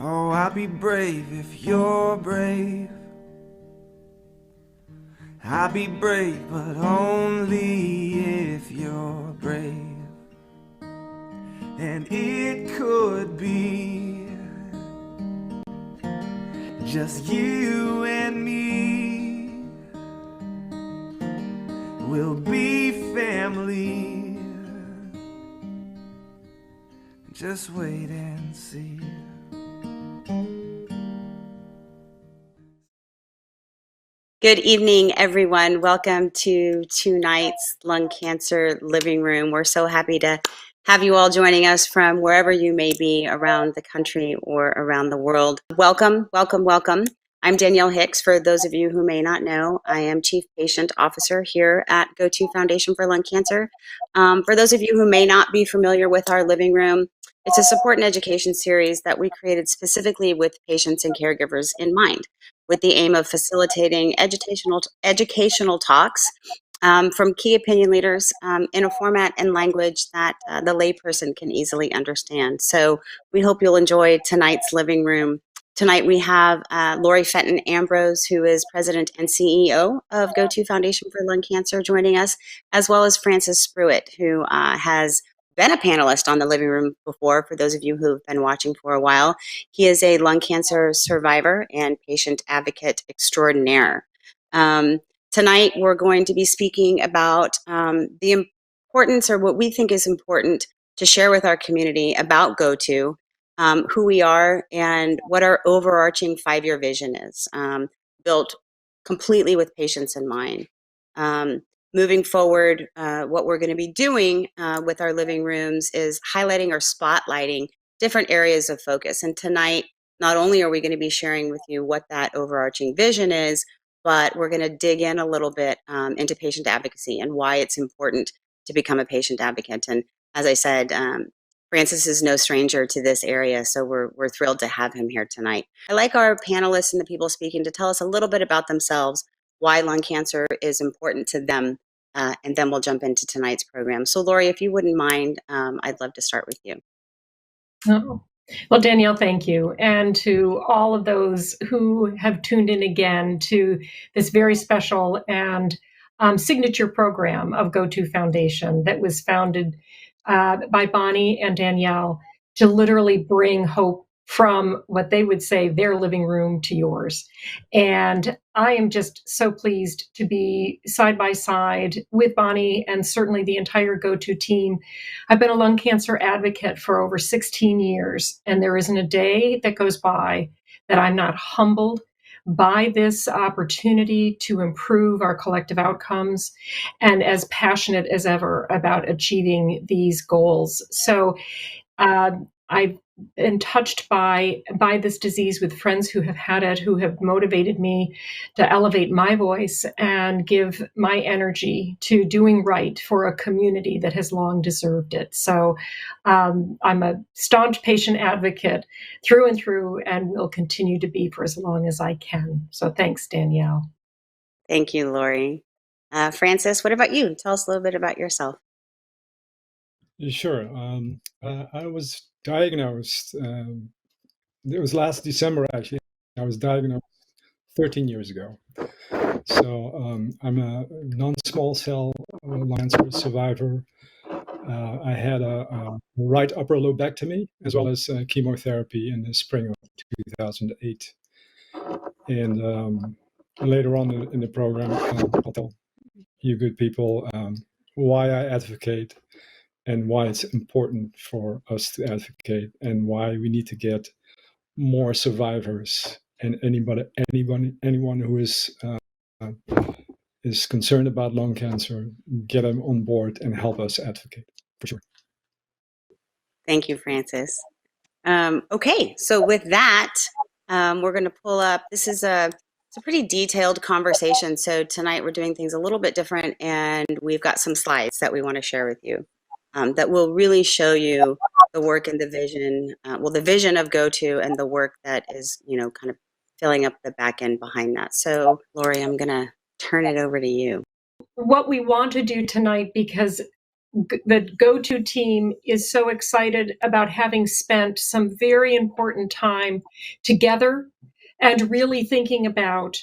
Oh, I'll be brave if you're brave. I'll be brave, but only if you're brave. And it could be just you and me. We'll be family. Just wait and see. Good evening, everyone. Welcome to tonight's Lung Cancer Living Room. We're so happy to have you all joining us from wherever you may be around the country or around the world. Welcome, welcome, welcome. I'm Danielle Hicks. For those of you who may not know, I am Chief Patient Officer here at GoTo Foundation for Lung Cancer. For those of you who may not be familiar with our living room, it's a support and education series that we created specifically with patients and caregivers in mind, with the aim of facilitating educational talks from key opinion leaders in a format and language that the layperson can easily understand. So we hope you'll enjoy tonight's living room. Tonight we have Lori Fenton Ambrose, who is President and CEO of GoTo Foundation for Lung Cancer, joining us, as well as Francis Spruitt, who has been a panelist on the living room before, for those of you who've been watching for a while. He is a lung cancer survivor and patient advocate extraordinaire. Tonight, we're going to be speaking about the importance, or what we think is important to share with our community about GoTo, who we are, and what our overarching 5-year vision is, built completely with patients in mind. Moving forward, what we're going to be doing with our living rooms is highlighting or spotlighting different areas of focus. And tonight, not only are we going to be sharing with you what that overarching vision is, but we're going to dig in a little bit into patient advocacy and why it's important to become a patient advocate. And as I said, Francis is no stranger to this area, so we're thrilled to have him here tonight. I'd like our panelists and the people speaking to tell us a little bit about themselves, why lung cancer is important to them, and then we'll jump into tonight's program. So Lori, if you wouldn't mind, I'd love to start with you. Oh. Well, Danielle, thank you. And to all of those who have tuned in again to this very special and signature program of GoTo Foundation that was founded by Bonnie and Danielle to literally bring hope from what they would say their living room to yours. And I am just so pleased to be side by side with Bonnie and certainly the entire GoTo team. I've been a lung cancer advocate for over 16 years, and there isn't a day that goes by that I'm not humbled by this opportunity to improve our collective outcomes and as passionate as ever about achieving these goals. So I've been touched by this disease with friends who have had it, who have motivated me to elevate my voice and give my energy to doing right for a community that has long deserved it. So I'm a staunch patient advocate through and through, and will continue to be for as long as I can. So thanks, Danielle. Thank you, Lori. Francis, what about you? Tell us a little bit about yourself. Sure. I was diagnosed, it was last December actually. I was diagnosed 13 years ago. So I'm a non-small cell lung cancer survivor. I had a right upper lobectomy as well as chemotherapy in the spring of 2008. And later on in the program, I'll tell you good people why I advocate and why it's important for us to advocate, and why we need to get more survivors and anyone who is concerned about lung cancer, get them on board and help us advocate, for sure. Thank you, Francis. Okay, so with that, we're going to pull up. It's a pretty detailed conversation. So tonight we're doing things a little bit different, and we've got some slides that we want to share with you that will really show you the work and the vision, the vision of GoTo and the work that is, kind of filling up the back end behind that. So Lori, I'm going to turn it over to you. What we want to do tonight, because the go-to team is so excited about having spent some very important time together and really thinking about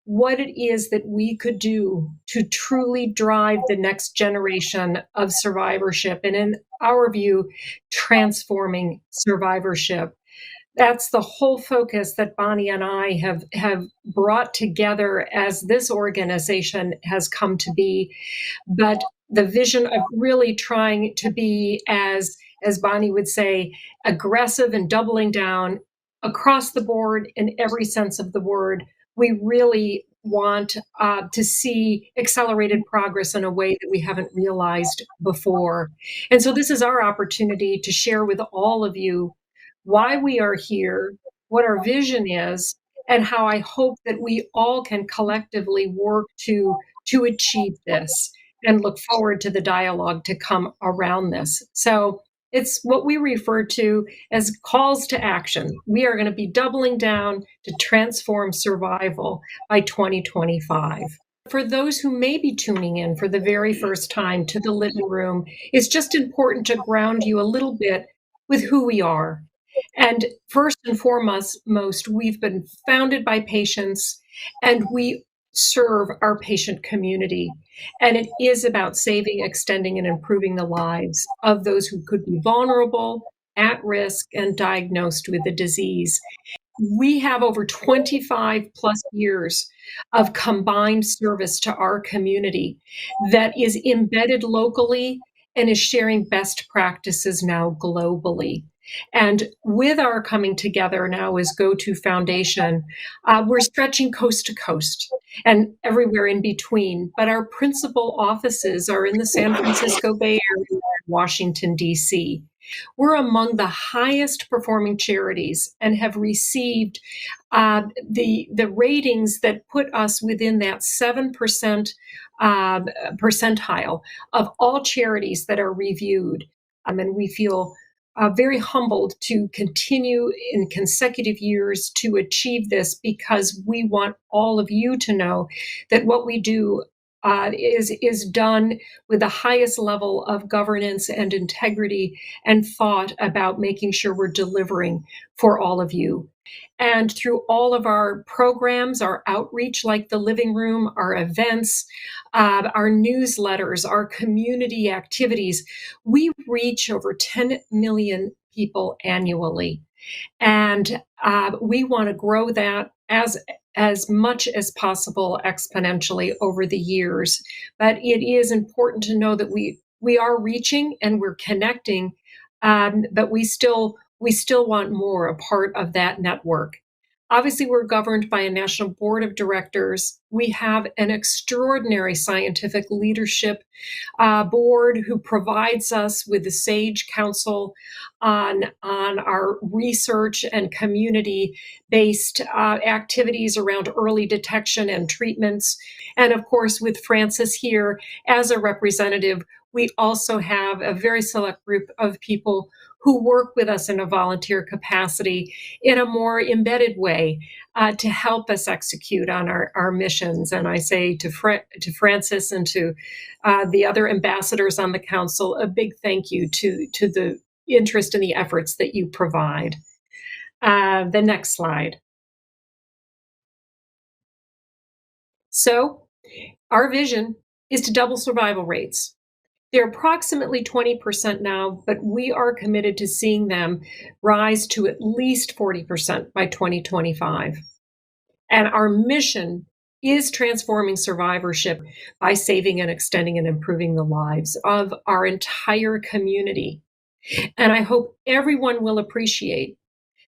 what it is that we could do to truly drive the next generation of survivorship, and in our view, transforming survivorship. That's the whole focus that Bonnie and I have brought together as this organization has come to be. But the vision of really trying to be, as Bonnie would say, aggressive and doubling down across the board in every sense of the word. We really want to see accelerated progress in a way that we haven't realized before. And so this is our opportunity to share with all of you why we are here, what our vision is, and how I hope that we all can collectively work to achieve this, and look forward to the dialogue to come around this. So it's what we refer to as calls to action. We are going to be doubling down to transform survival by 2025. For those who may be tuning in for the very first time to the living room, it's just important to ground you a little bit with who we are. And first and foremost, we've been founded by patients, and we serve our patient community. And it is about saving, extending, and improving the lives of those who could be vulnerable, at risk, and diagnosed with the disease. We have over 25 plus years of combined service to our community that is embedded locally and is sharing best practices now globally. And with our coming together now as Go-To Foundation, we're stretching coast to coast and everywhere in between. But our principal offices are in the San Francisco Bay Area and Washington, D.C. We're among the highest performing charities and have received the ratings that put us within that 7% percentile of all charities that are reviewed. And we feel very humbled to continue in consecutive years to achieve this, because we want all of you to know that what we do is done with the highest level of governance and integrity and thought about making sure we're delivering for all of you. And through all of our programs, our outreach like the living room, our events, our newsletters, our community activities, we reach over 10 million people annually. And we want to grow that as much as possible exponentially over the years. But it is important to know that we are reaching and we're connecting, but we still want more, a part of that network. Obviously, we're governed by a national board of directors. We have an extraordinary scientific leadership board who provides us with the sage counsel on our research and community-based activities around early detection and treatments. And of course, with Francis here as a representative, we also have a very select group of people who work with us in a volunteer capacity in a more embedded way to help us execute on our missions. And I say to Francis and to the other ambassadors on the council, a big thank you to the interest and the efforts that you provide. The next slide. So our vision is to double survival rates. They're approximately 20% now, but we are committed to seeing them rise to at least 40% by 2025. And our mission is transforming survivorship by saving and extending and improving the lives of our entire community. And I hope everyone will appreciate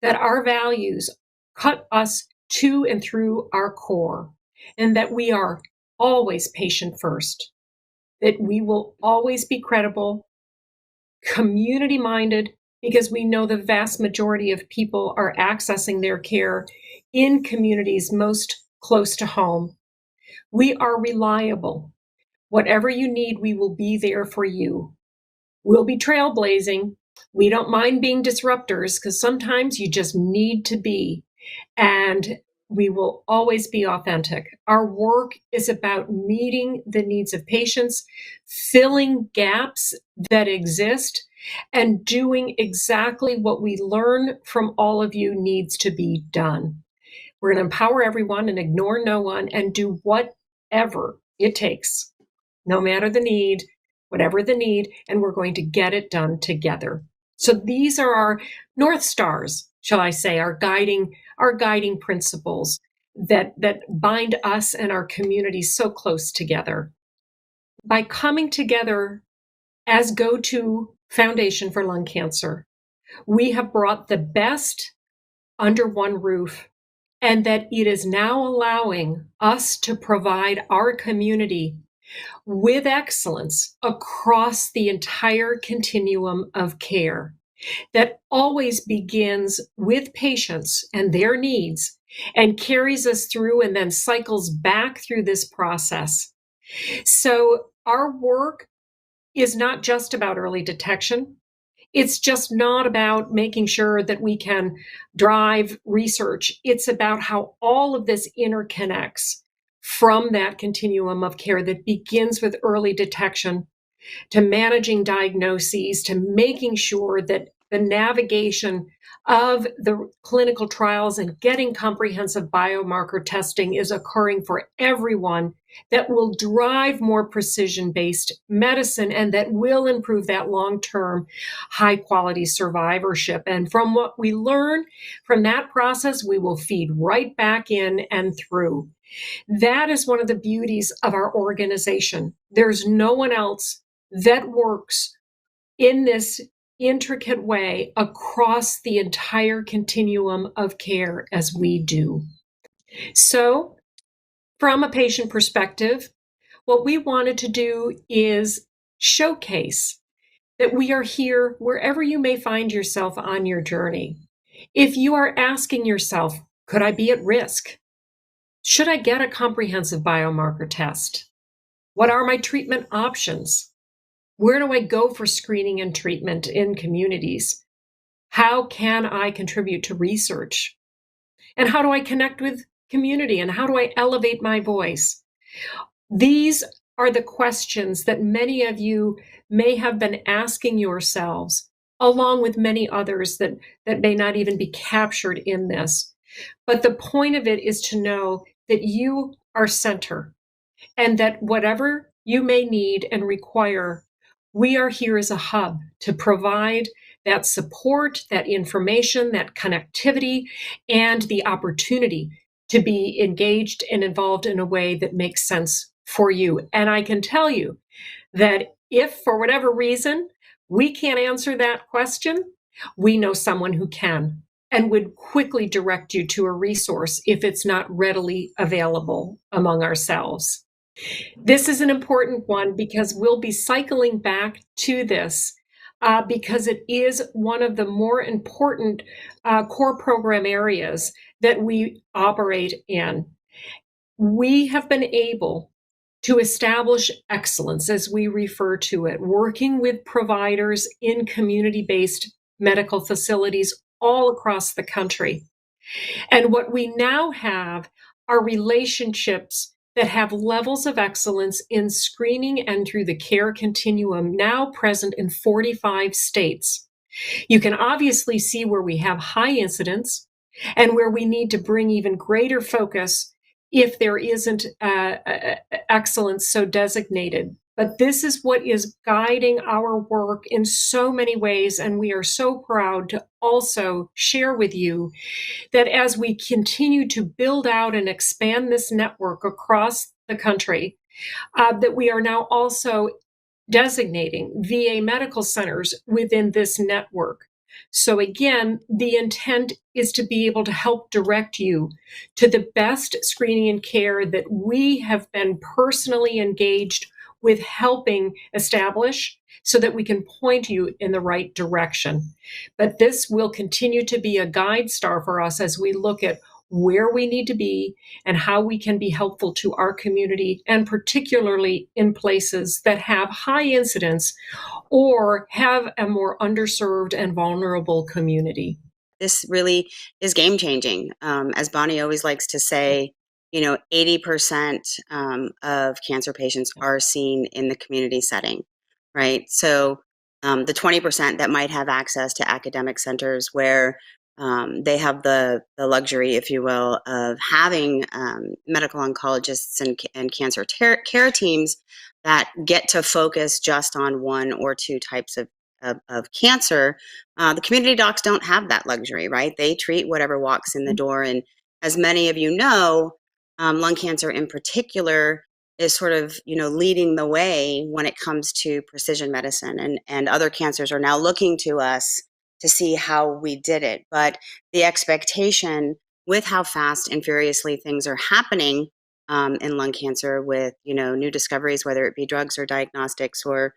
that our values cut us to and through our core, and that we are always patient first, that we will always be credible, community-minded, because we know the vast majority of people are accessing their care in communities most close to home. We are reliable. Whatever you need, we will be there for you. We'll be trailblazing. We don't mind being disruptors, because sometimes you just need to be. And We will always be authentic. Our work is about meeting the needs of patients, filling gaps that exist, and doing exactly what we learn from all of you needs to be done. We're going to empower everyone and ignore no one and do whatever it takes, no matter the need, whatever the need, and we're going to get it done together. So these are our North Stars, shall I say, our guiding principles that bind us and our community so close together. By coming together as go-to foundation for lung cancer, we have brought the best under one roof, and that it is now allowing us to provide our community with excellence across the entire continuum of care that always begins with patients and their needs and carries us through and then cycles back through this process. So our work is not just about early detection. It's just not about making sure that we can drive research. It's about how all of this interconnects from that continuum of care that begins with early detection to managing diagnoses, to making sure that the navigation of the clinical trials and getting comprehensive biomarker testing is occurring for everyone, that will drive more precision-based medicine and that will improve that long-term high-quality survivorship. And from what we learn from that process, we will feed right back in and through. That is one of the beauties of our organization. There's no one else that works in this intricate way across the entire continuum of care as we do. So, from a patient perspective, what we wanted to do is showcase that we are here wherever you may find yourself on your journey. If you are asking yourself, could I be at risk? Should I get a comprehensive biomarker test? What are my treatment options? Where do I go for screening and treatment in communities? How can I contribute to research? And how do I connect with community? And how do I elevate my voice? These are the questions that many of you may have been asking yourselves, along with many others that may not even be captured in this. But the point of it is to know that you are center and that whatever you may need and require, we are here as a hub to provide that support, that information, that connectivity, and the opportunity to be engaged and involved in a way that makes sense for you. And I can tell you that if for whatever reason we can't answer that question, we know someone who can and would quickly direct you to a resource if it's not readily available among ourselves. This is an important one because we'll be cycling back to this because it is one of the more important core program areas that we operate in. We have been able to establish excellence, as we refer to it, working with providers in community-based medical facilities all across the country. And what we now have are relationships that have levels of excellence in screening and through the care continuum now present in 45 states. You can obviously see where we have high incidence and where we need to bring even greater focus if there isn't excellence so designated. But this is what is guiding our work in so many ways, and we are so proud to also share with you that as we continue to build out and expand this network across the country, that we are now also designating VA medical centers within this network. So again, the intent is to be able to help direct you to the best screening and care that we have been personally engaged with helping establish so that we can point you in the right direction. But this will continue to be a guide star for us as we look at where we need to be and how we can be helpful to our community, and particularly in places that have high incidence or have a more underserved and vulnerable community. this really is game changing. As Bonnie always likes to say, 80% of cancer patients are seen in the community setting, right? So the 20% that might have access to academic centers where they have the luxury, if you will, of having medical oncologists and cancer care teams that get to focus just on one or two types of cancer. The community docs don't have that luxury, right? They treat whatever walks in the door. And as many of you know, lung cancer in particular is sort of, leading the way when it comes to precision medicine, and other cancers are now looking to us to see how we did it. But the expectation with how fast and furiously things are happening in lung cancer with, new discoveries, whether it be drugs or diagnostics or,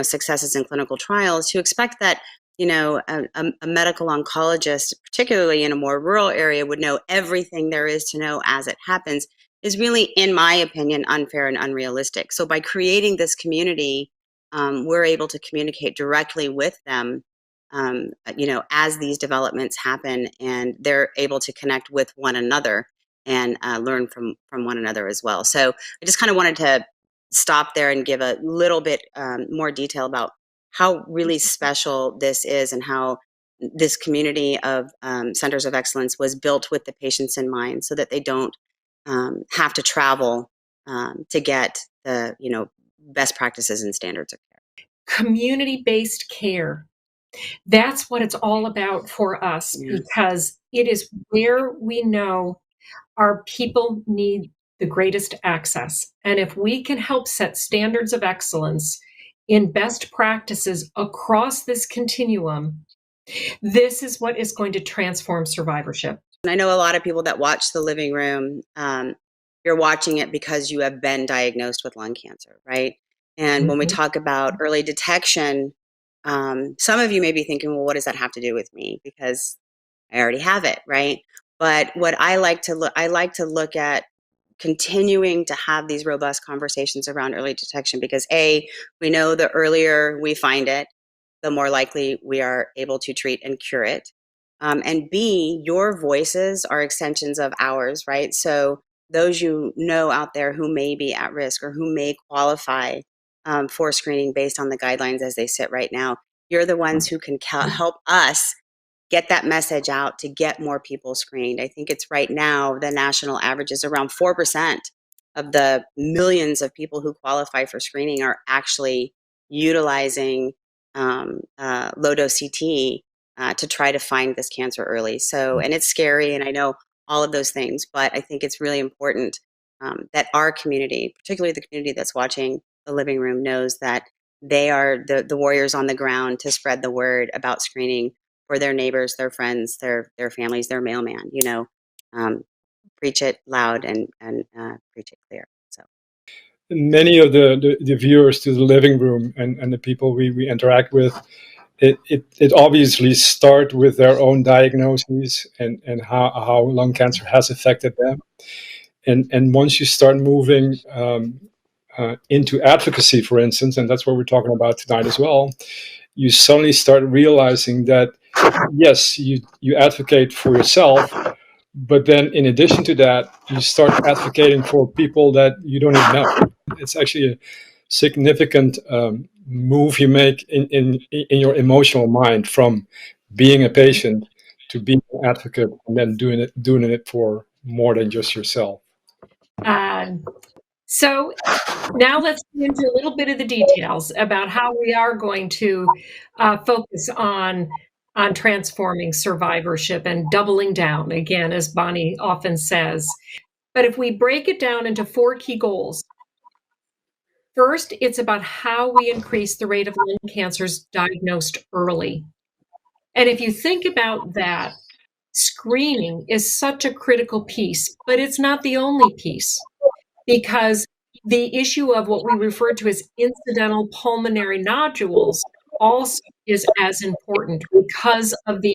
successes in clinical trials, to expect that, a medical oncologist, particularly in a more rural area, would know everything there is to know as it happens is really, in my opinion, unfair and unrealistic. So by creating this community, we're able to communicate directly with them, as these developments happen, and they're able to connect with one another and learn from one another as well. So I just kind of wanted to stop there and give a little bit more detail about how really special this is and how this community of centers of excellence was built with the patients in mind, so that they don't have to travel to get the best practices and standards of care. Community-based care. That's what it's all about for us, because it is where we know our people need the greatest access. And if we can help set standards of excellence in best practices across this continuum, this is what is going to transform survivorship. And I know a lot of people that watch the living room, you're watching it because you have been diagnosed with lung cancer, right? And when we talk about early detection, some of you may be thinking, well, what does that have to do with me? Because I already have it, right? But what I like to look at continuing to have these robust conversations around early detection, because A, we know the earlier we find it, the more likely we are able to treat and cure it. And B, your voices are extensions of ours, right? So those out there who may be at risk or who may qualify for screening based on the guidelines as they sit right now, you're the ones who can help us get that message out to get more people screened. I think it's right now, the national average is around 4% of the millions of people who qualify for screening are actually utilizing low-dose CT to try to find this cancer early. So, and it's scary, and I know all of those things, but I think it's really important that our community, particularly the community that's watching the living room, knows that they are the warriors on the ground to spread the word about screening for their neighbors, their friends, their families, their mailman. Preach it loud and preach it clear. So many of the viewers to the living room and the people we interact with, it obviously start with their own diagnoses and how lung cancer has affected them. And once you start moving into advocacy, for instance, and that's what we're talking about tonight as well, you suddenly start realizing that, yes, you advocate for yourself, but then in addition to that, you start advocating for people that you don't even know. It's actually a significant move you make in your emotional mind, from being a patient to being an advocate, and then doing it for more than just yourself. So now let's get into a little bit of the details about how we are going to focus on transforming survivorship and doubling down, again, as Bonnie often says. But if we break it down into 4 key goals, first, it's about how we increase the rate of lung cancers diagnosed early. And if you think about that, screening is such a critical piece, but it's not the only piece, because the issue of what we refer to as incidental pulmonary nodules also is as important, because of the,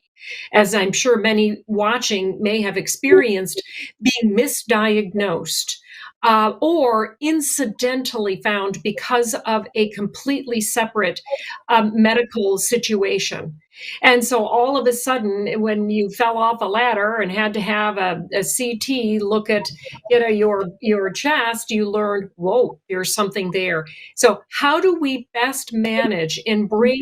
as I'm sure many watching may have experienced, being misdiagnosed or incidentally found because of a completely separate medical situation. And so all of a sudden, when you fell off a ladder and had to have a CT look at your chest, you learned, whoa, there's something there. So how do we best manage and bring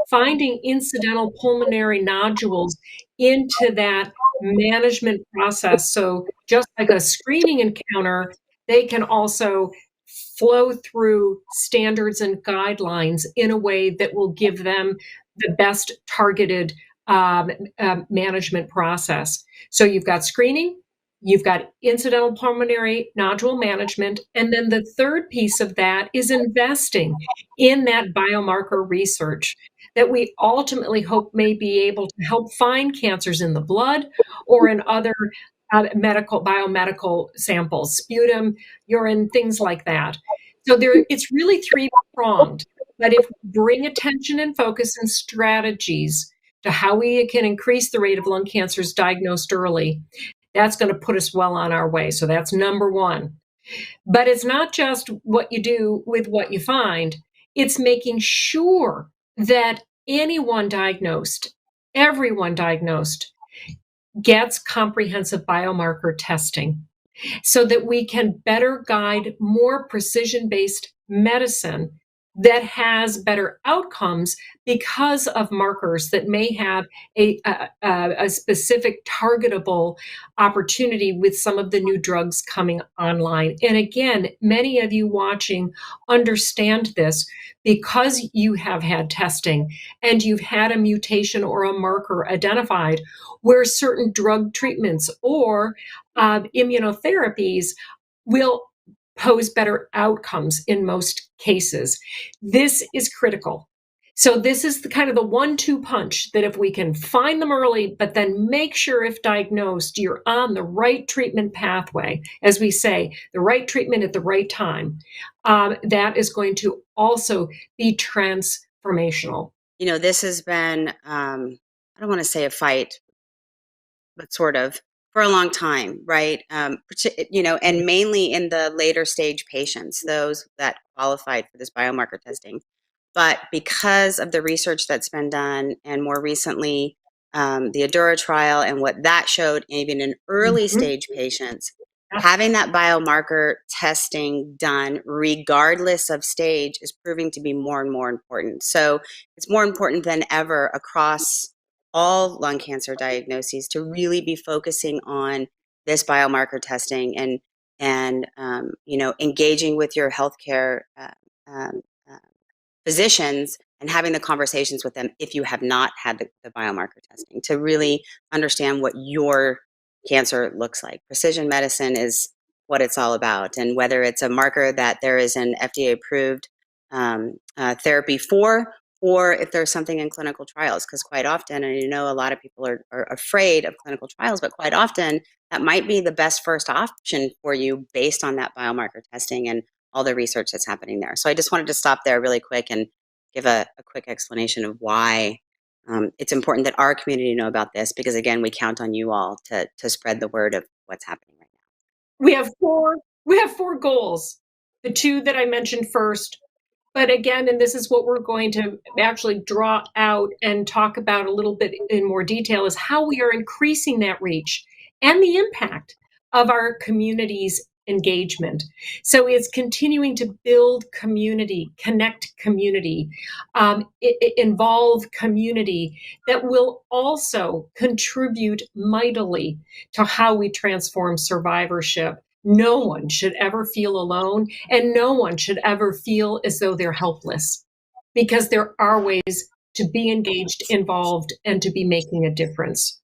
finding incidental pulmonary nodules into that management process? So just like a screening encounter, they can also flow through standards and guidelines in a way that will give them the best targeted management process. So you've got screening, you've got incidental pulmonary nodule management, and then the third piece of that is investing in that biomarker research that we ultimately hope may be able to help find cancers in the blood or in other biomedical samples, sputum, urine, things like that. So it's really three-pronged. But if we bring attention and focus and strategies to how we can increase the rate of lung cancers diagnosed early, that's going to put us well on our way. So that's number one. But it's not just what you do with what you find. It's making sure that everyone diagnosed, gets comprehensive biomarker testing so that we can better guide more precision-based medicine that has better outcomes because of markers that may have a specific targetable opportunity with some of the new drugs coming online. And again, many of you watching understand this because you have had testing and you've had a mutation or a marker identified where certain drug treatments or immunotherapies will pose better outcomes in most cases. This is critical. So this is the kind of the 1-2 punch that if we can find them early, but then make sure if diagnosed, you're on the right treatment pathway, as we say, the right treatment at the right time, that is going to also be transformational. You know, this has been, I don't want to say a fight, but sort of, for a long time, right? You know, and mainly in the later stage patients, those that qualified for this biomarker testing. But because of the research that's been done, and more recently, the Adura trial and what that showed, even in early stage patients, having that biomarker testing done, regardless of stage, is proving to be more and more important. So it's more important than ever across all lung cancer diagnoses to really be focusing on this biomarker testing and you know, engaging with your healthcare physicians and having the conversations with them if you have not had the biomarker testing to really understand what your cancer looks like. Precision medicine is what it's all about, and whether it's a marker that there is an FDA-approved therapy for, or if there's something in clinical trials, because quite often, and you know, a lot of people are afraid of clinical trials, but quite often that might be the best first option for you based on that biomarker testing and all the research that's happening there. So I just wanted to stop there really quick and give a quick explanation of why it's important that our community know about this, because again, we count on you all to spread the word of what's happening right now. We have four goals. The two that I mentioned first, but again, and this is what we're going to actually draw out and talk about a little bit in more detail, is how we are increasing that reach and the impact of our community's engagement. So it's continuing to build community, connect community, involve community that will also contribute mightily to how we transform survivorship. No one should ever feel alone, and no one should ever feel as though they're helpless, because there are ways to be engaged, involved, and to be making a difference.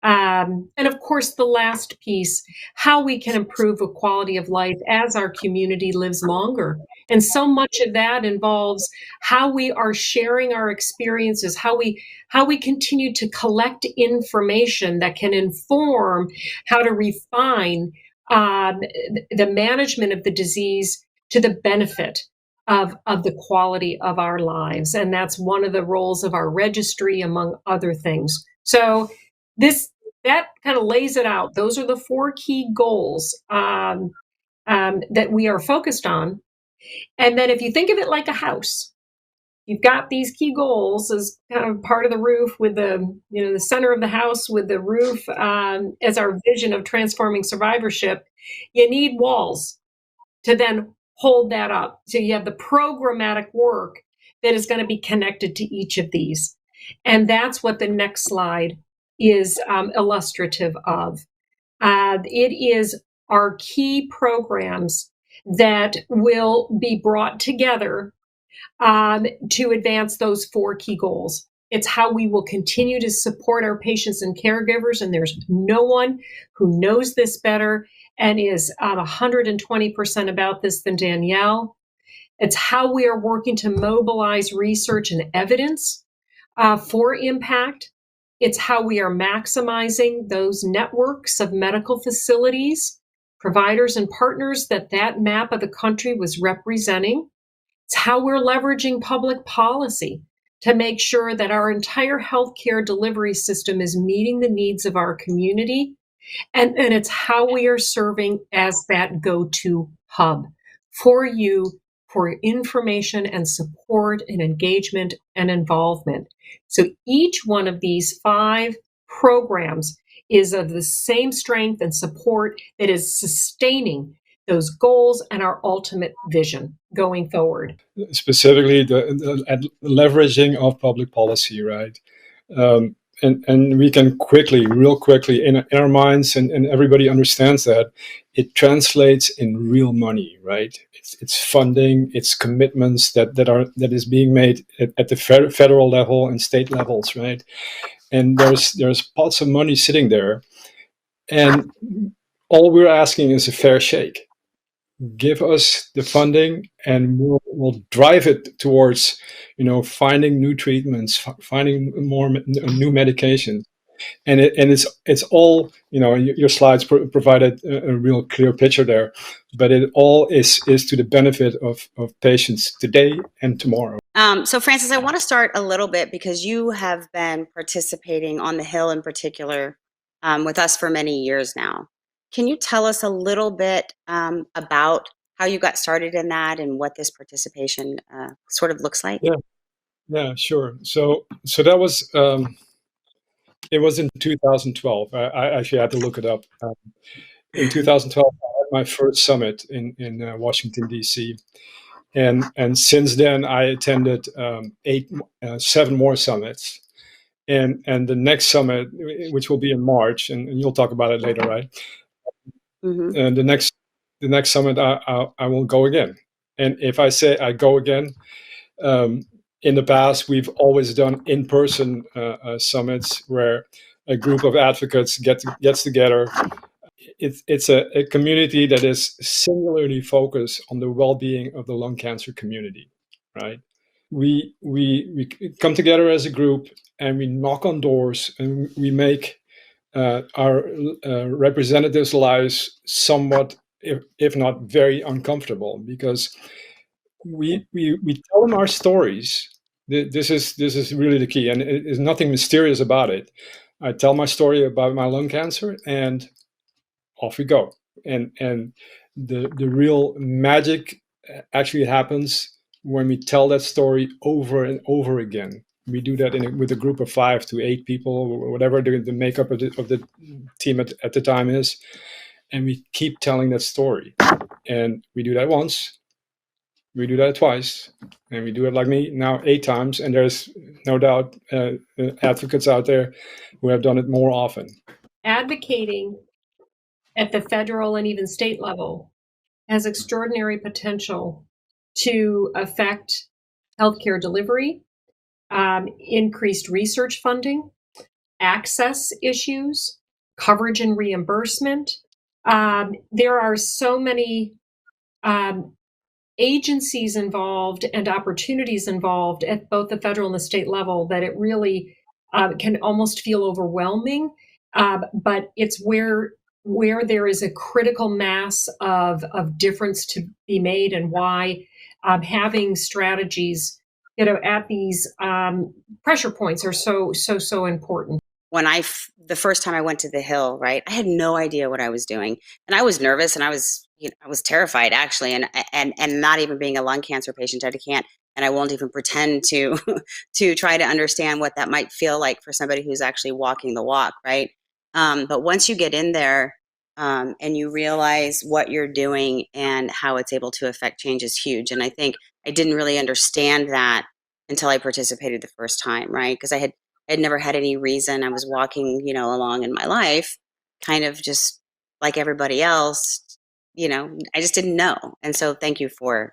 And of course, the last piece, how we can improve the quality of life as our community lives longer. And so much of that involves how we are sharing our experiences, how we continue to collect information that can inform how to refine the management of the disease to the benefit of the quality of our lives. And that's one of the roles of our registry, among other things. So that kind of lays it out. Those are the four key goals that we are focused on. And then if you think of it like a house, you've got these key goals as kind of part of the roof with the center of the house with the roof as our vision of transforming survivorship, you need walls to then hold that up. So you have the programmatic work that is going to be connected to each of these. And that's what the next slide is illustrative of. It is our key programs that will be brought together to advance those 4 key goals. It's how we will continue to support our patients and caregivers, and there's no one who knows this better and is 120% about this than Danielle. It's how we are working to mobilize research and evidence for impact. It's how we are maximizing those networks of medical facilities, providers, and partners that map of the country was representing. It's how we're leveraging public policy to make sure that our entire healthcare delivery system is meeting the needs of our community. And it's how we are serving as that go-to hub for you for information and support and engagement and involvement. So each one of these 5 programs is of the same strength and support that is sustaining those goals and our ultimate vision going forward. Specifically, the leveraging of public policy, right? And we can real quickly, in our minds, and everybody understands that, it translates in real money, right? It's funding, it's commitments that is being made at the federal level and state levels, right? And there's pots of money sitting there, and all we're asking is a fair shake. Give us the funding, and we'll drive it towards, finding new treatments, finding more new medications, and it's all, your slides provided a real clear picture there, but it all is to the benefit of patients today and tomorrow. So Francis, I want to start a little bit because you have been participating on the Hill in particular with us for many years now. Can you tell us a little bit about how you got started in that and what this participation sort of looks like? Yeah, sure. So that was it was in 2012. I actually had to look it up. In 2012, I had my first summit in Washington D.C. And since then, I attended 7 more summits. And the next summit, which will be in March, and you'll talk about it later, right? Mm-hmm. And the next summit, I will go again. And if I say I go again, in the past, we've always done in-person summits where a group of advocates gets together. It's a community that is singularly focused on the well-being of the lung cancer community, right? We come together as a group, and we knock on doors, and we make our representatives' lives somewhat, if not very, uncomfortable, because we tell them our stories. This is really the key, and there's nothing mysterious about it. I tell my story about my lung cancer, and off we go. And the real magic actually happens when we tell that story over and over again. We do that with a group of 5 to 8 people, or whatever the makeup of the team at the time is, and we keep telling that story. And we do that once. We do that twice, and we do it like me now 8 times, and there's no doubt advocates out there who have done it more often. Advocating at the federal and even state level has extraordinary potential to affect healthcare delivery, increased research funding, access issues, coverage and reimbursement. There are so many agencies involved and opportunities involved at both the federal and the state level that it really can almost feel overwhelming. But it's where there is a critical mass of difference to be made, and why having strategies, at these pressure points are so important. When the first time I went to the Hill, right, I had no idea what I was doing, and I was nervous, and I was terrified actually, and not even being a lung cancer patient, I and I won't even pretend to to try to understand what that might feel like for somebody who's actually walking the walk, right? But once you get in there and you realize what you're doing and how it's able to affect change is huge. And I think I didn't really understand that until I participated the first time, right? Because I had never had any reason. I was walking, along in my life, kind of just like everybody else, I just didn't know. And so thank you for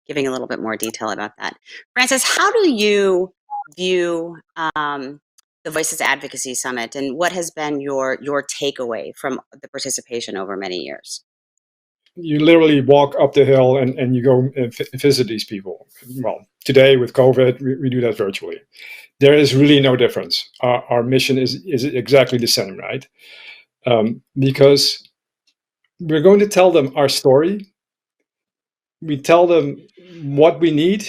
giving a little bit more detail about that. Francis, how do you view the Voices Advocacy Summit, and what has been your takeaway from the participation over many years? You literally walk up the hill and you go and visit these people. Well, today with COVID, we do that virtually. There is really no difference. Our mission is exactly the same, right? Because we're going to tell them our story. We tell them what we need,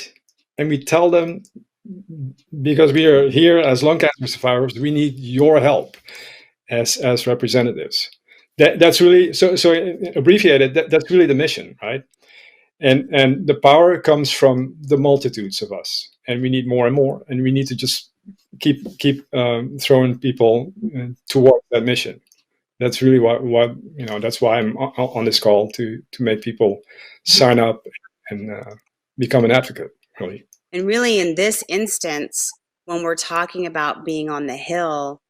and we tell them, because we are here as lung cancer survivors, we need your help as representatives. That's really so abbreviated. That's really the mission, right? And the power comes from the multitudes of us, and we need more and more, and we need to just keep throwing people toward that mission. That's really what that's why I'm on this call, to make people sign up and become an advocate, really. And really, in this instance, when we're talking about being on the Hill,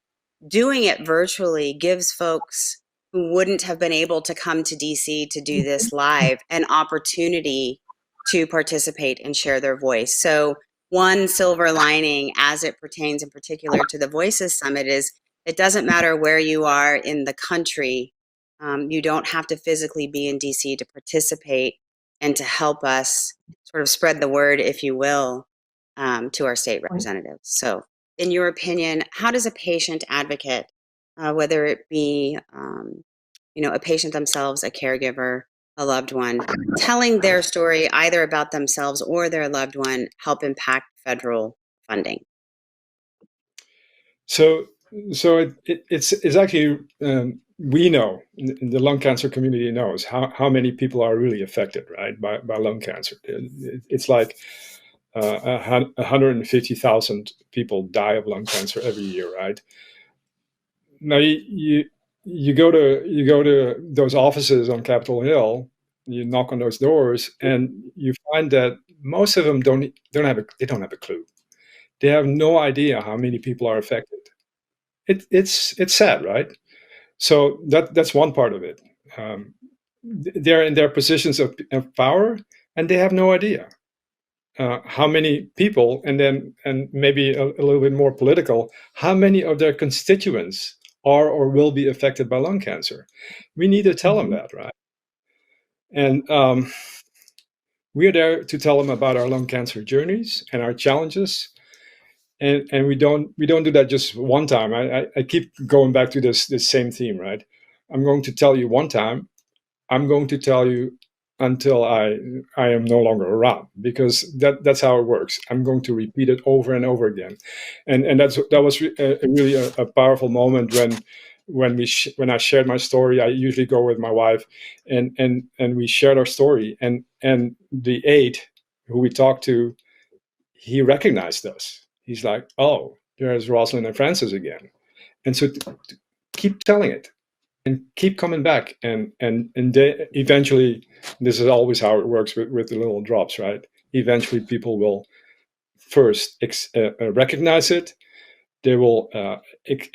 doing it virtually gives folks who wouldn't have been able to come to DC to do this live an opportunity to participate and share their voice. So one silver lining as it pertains in particular to the Voices Summit is it doesn't matter where you are in the country. You don't have to physically be in DC to participate and to help us sort of spread the word, if you will, to our state representatives. So in your opinion, how does a patient advocate, whether it be a patient themselves, a caregiver, a loved one, telling their story either about themselves or their loved one, help impact federal funding? So it's actually we know, the lung cancer community knows how many people are really affected, right, by lung cancer. It's like 150,000 people die of lung cancer every year, right? Now you go to those offices on Capitol Hill, you knock on those doors, and you find that most of them don't have a clue. They have no idea how many people are affected. It's sad, right? So that's one part of it. They're in their positions of power, and they have no idea how many people, and maybe a little bit more political, how many of their constituents are or will be affected by lung cancer. We need to tell them that, right? And we are there to tell them about our lung cancer journeys and our challenges. And we don't do that just one time. I keep going back to this same theme, right? I'm going to tell you one time. I'm going to tell you until I am no longer around, because that's how it works. I'm going to repeat it over and over again, and that was really a powerful moment when I shared my story. I usually go with my wife, and we shared our story, and the aide who we talked to, he recognized us. He's like, oh, there's Rosalind and Francis again. And so keep telling it and keep coming back. And they, eventually, this is always how it works with the little drops, right? Eventually people will first recognize it. They will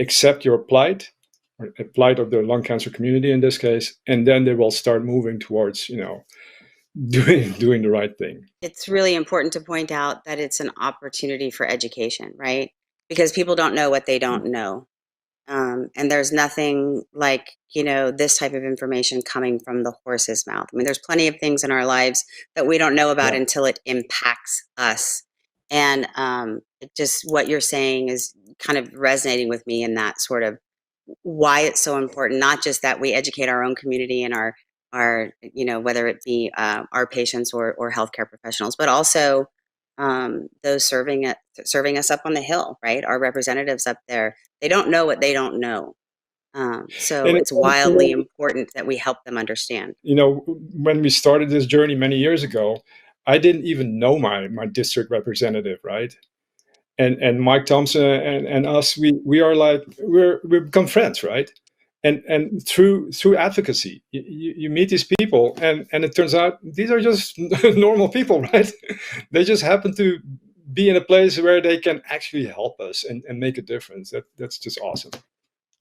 accept your plight, or a plight of the lung cancer community in this case. And then they will start moving towards, doing the right thing. It's really important to point out that it's an opportunity for education, right? Because people don't know what they don't know. And there's nothing like, this type of information coming from the horse's mouth. I mean, there's plenty of things in our lives that we don't know about until it impacts us. And just what you're saying is kind of resonating with me in that sort of why it's so important, not just that we educate our own community and our whether it be our patients or healthcare professionals, but also those serving us up on the Hill, right? Our representatives up there, they don't know what they don't know. So it's wildly important that we help them understand. When we started this journey many years ago, I didn't even know my district representative, right? And Mike Thompson and us, we are like, we become friends, right? And through advocacy, you meet these people, and it turns out these are just normal people, right? They just happen to be in a place where they can actually help us and make a difference. That's just awesome.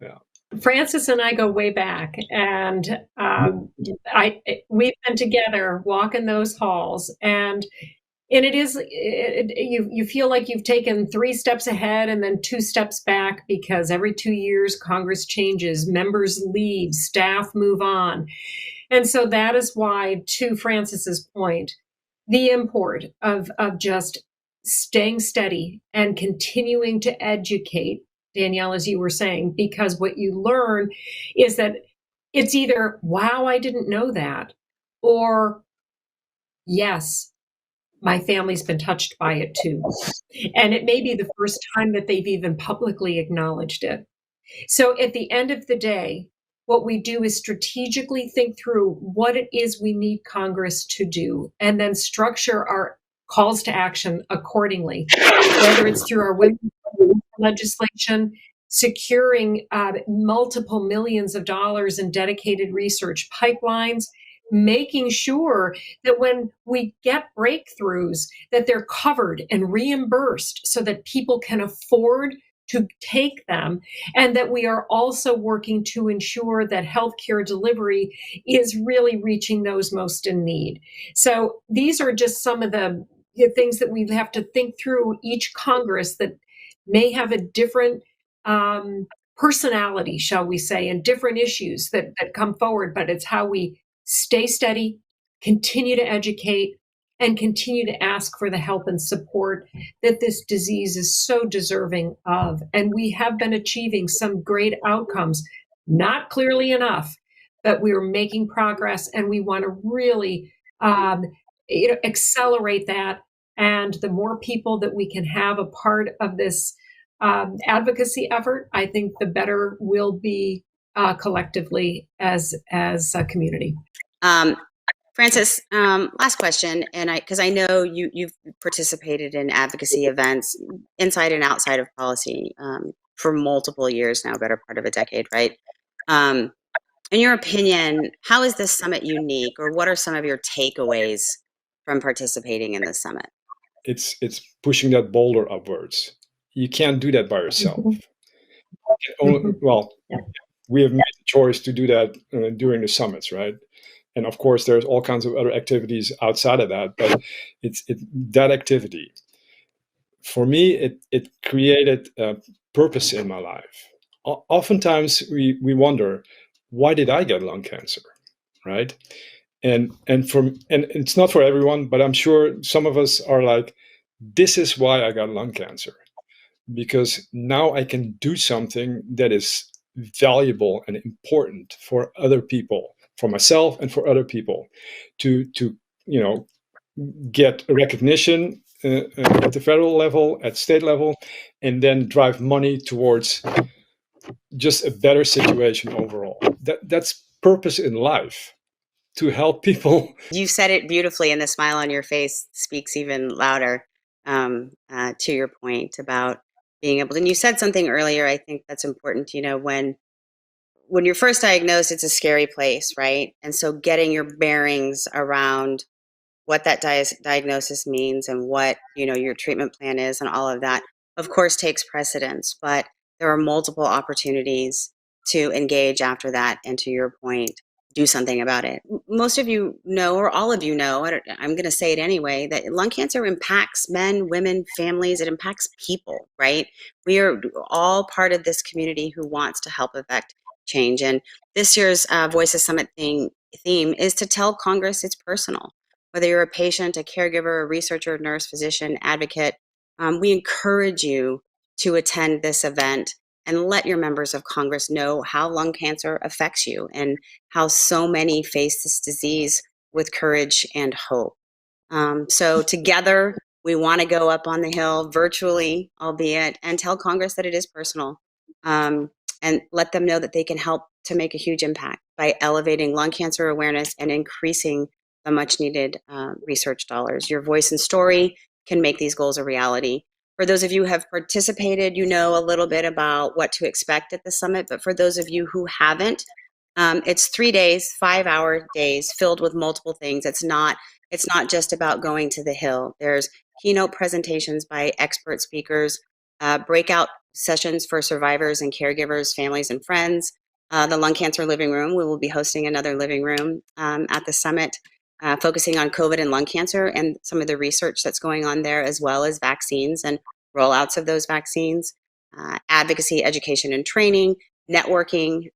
Yeah. Francis and I go way back, and we've been together walking those halls, and it is you feel like you've taken 3 steps ahead and then 2 steps back, because every 2 years Congress changes, members leave, staff move on. And so that is why, to Francis's point, the import of just staying steady and continuing to educate, Danielle, as you were saying, because what you learn is that it's either, wow, I didn't know that, or yes, my family's been touched by it too. And it may be the first time that they've even publicly acknowledged it. So at the end of the day, what we do is strategically think through what it is we need Congress to do, and then structure our calls to action accordingly, whether it's through our women's legislation, securing multiple millions of dollars in dedicated research pipelines, making sure that when we get breakthroughs, that they're covered and reimbursed so that people can afford to take them, and that we are also working to ensure that healthcare delivery is really reaching those most in need. So these are just some of the things that we have to think through each Congress that may have a different personality, shall we say, and different issues that come forward, but it's how we stay steady, continue to educate, and continue to ask for the help and support that this disease is so deserving of. And we have been achieving some great outcomes, not clearly enough, but we're making progress, and we want to really accelerate that. And the more people that we can have a part of this advocacy effort, I think the better we'll be collectively as a community. Francis, last question, and because I know you've participated in advocacy events inside and outside of policy for multiple years now, better part of a decade, right? In your opinion, how is this summit unique, or what are some of your takeaways from participating in this summit? It's pushing that boulder upwards. You can't do that by yourself. Well, we have made the choice to do that during the summits, right? And of course, there's all kinds of other activities outside of that, but it's that activity. For me, it created a purpose in my life. Oftentimes, we wonder, why did I get lung cancer, right? And it's not for everyone, but I'm sure some of us are like, this is why I got lung cancer, because now I can do something that is valuable and important for other people, for myself and for other people, to get recognition at the federal level, at state level, and then drive money towards just a better situation overall. That's purpose in life, to help people. You said it beautifully, and the smile on your face speaks even louder to your point about being able to, and you said something earlier, I think that's important, when you're first diagnosed, it's a scary place, right? And so getting your bearings around what that diagnosis means and what, your treatment plan is and all of that, of course, takes precedence. But there are multiple opportunities to engage after that. And to your point, do something about it. Most of you know, or all of you know, I'm going to say it anyway, that lung cancer impacts men, women, families. It impacts people, right? We are all part of this community who wants to help affect change. And this year's Voices Summit theme is to tell Congress it's personal. Whether you're a patient, a caregiver, a researcher, nurse, physician, advocate, we encourage you to attend this event and let your members of Congress know how lung cancer affects you and how so many face this disease with courage and hope. So together, we want to go up on the hill virtually, albeit, and tell Congress that it is personal. And let them know that they can help to make a huge impact by elevating lung cancer awareness and increasing the much needed research dollars. Your voice and story can make these goals a reality. For those of you who have participated, you know a little bit about what to expect at the summit, but for those of you who haven't, it's 3 days, 5-hour days filled with multiple things. It's not just about going to the Hill. There's keynote presentations by expert speakers, breakout sessions for survivors and caregivers, families and friends. The Lung Cancer Living Room, we will be hosting another living room at the summit, focusing on COVID and lung cancer and some of the research that's going on there, as well as vaccines and rollouts of those vaccines, advocacy, education, and training, networking,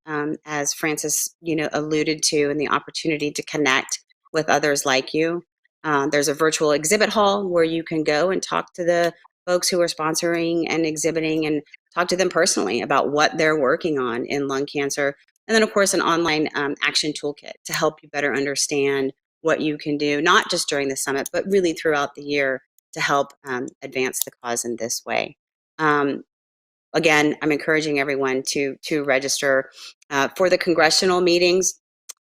as Francis, alluded to, and the opportunity to connect with others like you. There's a virtual exhibit hall where you can go and talk to the folks who are sponsoring and exhibiting and talk to them personally about what they're working on in lung cancer. And then, of course, an online action toolkit to help you better understand what you can do, not just during the summit, but really throughout the year to help advance the cause in this way. Again, I'm encouraging everyone to register for the congressional meetings.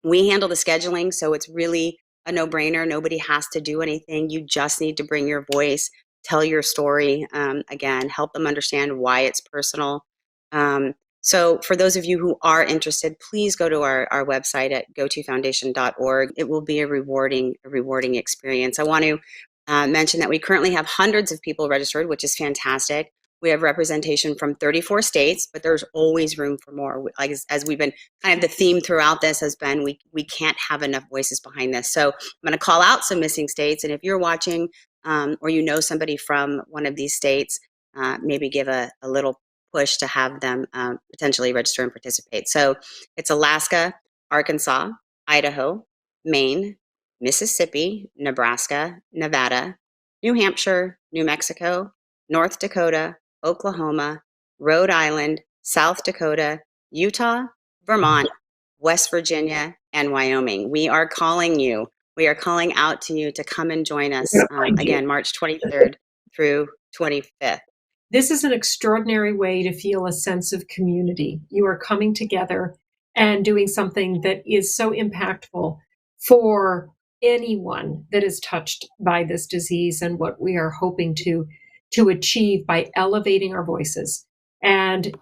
We handle the scheduling, so it's really a no-brainer. Nobody has to do anything. You just need to bring your voice, tell your story, again, help them understand why it's personal. So for those of you who are interested, please go to our website at gotofoundation.org. It will be a rewarding experience. I want to mention that we currently have hundreds of people registered, which is fantastic. We have representation from 34 states, but there's always room for more. Like as we've been, kind of the theme throughout this has been, we can't have enough voices behind this. So I'm going to call out some missing states, and if you're watching or you know somebody from one of these states, maybe give a little push to have them potentially register and participate. So it's Alaska, Arkansas, Idaho, Maine, Mississippi, Nebraska, Nevada, New Hampshire, New Mexico, North Dakota, Oklahoma, Rhode Island, South Dakota, Utah, Vermont, West Virginia, and Wyoming. We are calling you. We are calling out to you to come and join us again, March 23rd through 25th. This is an extraordinary way to feel a sense of community. You are coming together and doing something that is so impactful for anyone that is touched by this disease and what we are hoping to achieve by elevating our voices. And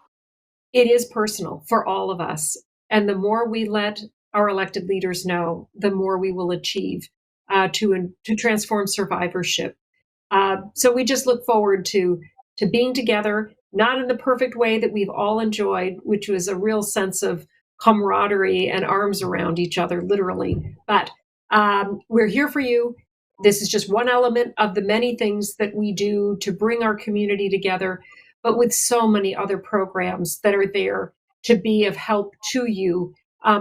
it is personal for all of us. And the more we let our elected leaders know, the more we will achieve to transform survivorship. So we just look forward to being together, not in the perfect way that we've all enjoyed, which was a real sense of camaraderie and arms around each other, literally. But we're here for you. This is just one element of the many things that we do to bring our community together, but with so many other programs that are there to be of help to you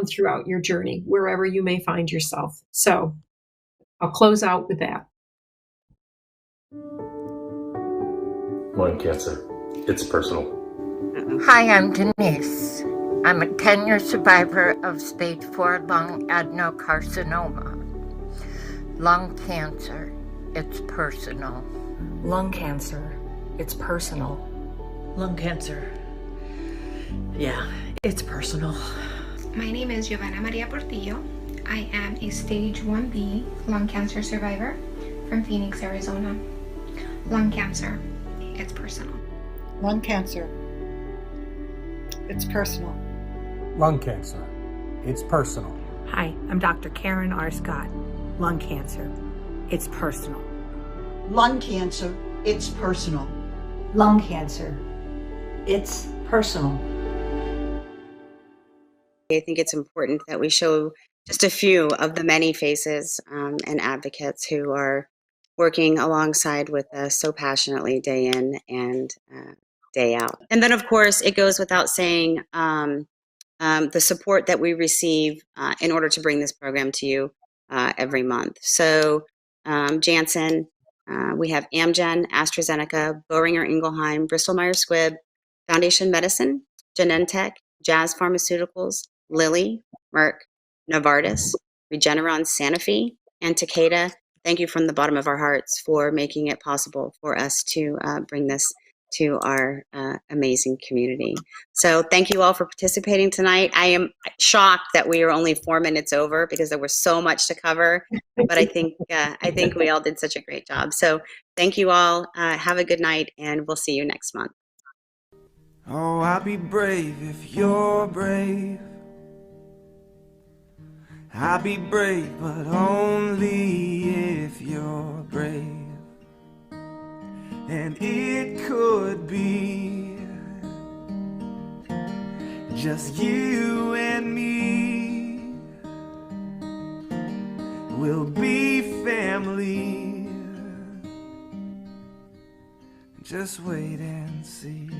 throughout your journey, wherever you may find yourself. So I'll close out with that. Lung cancer, it's personal. Hi, I'm Denise. I'm a 10-year survivor of stage 4 lung adenocarcinoma. Lung cancer, it's personal. Lung cancer, it's personal. Lung cancer, yeah, it's personal. My name is Giovanna Maria Portillo. I am a stage 1B lung cancer survivor from Phoenix, Arizona. Lung cancer, it's personal. Lung cancer, it's personal. Lung cancer, it's personal. Hi, I'm Dr. Karen R. Scott. Lung cancer, it's personal. Lung cancer, it's personal. Lung cancer, it's personal. I think it's important that we show just a few of the many faces and advocates who are working alongside with us so passionately day in and day out. And then, of course, it goes without saying the support that we receive in order to bring this program to you every month. So Janssen, we have Amgen, AstraZeneca, Boehringer Ingelheim, Bristol Myers Squibb, Foundation Medicine, Genentech, Jazz Pharmaceuticals, Lilly, Merck, Novartis, Regeneron, Sanofi, and Takeda. Thank you from the bottom of our hearts for making it possible for us to bring this to our amazing community. So thank you all for participating tonight. I am shocked that we are only 4 minutes over because there was so much to cover, but I think we all did such a great job. So thank you all. Have a good night, and we'll see you next month. Oh, I'll be brave if you're brave. I'll be brave, but only if you're brave. And it could be just you and me. We'll be family. Just wait and see.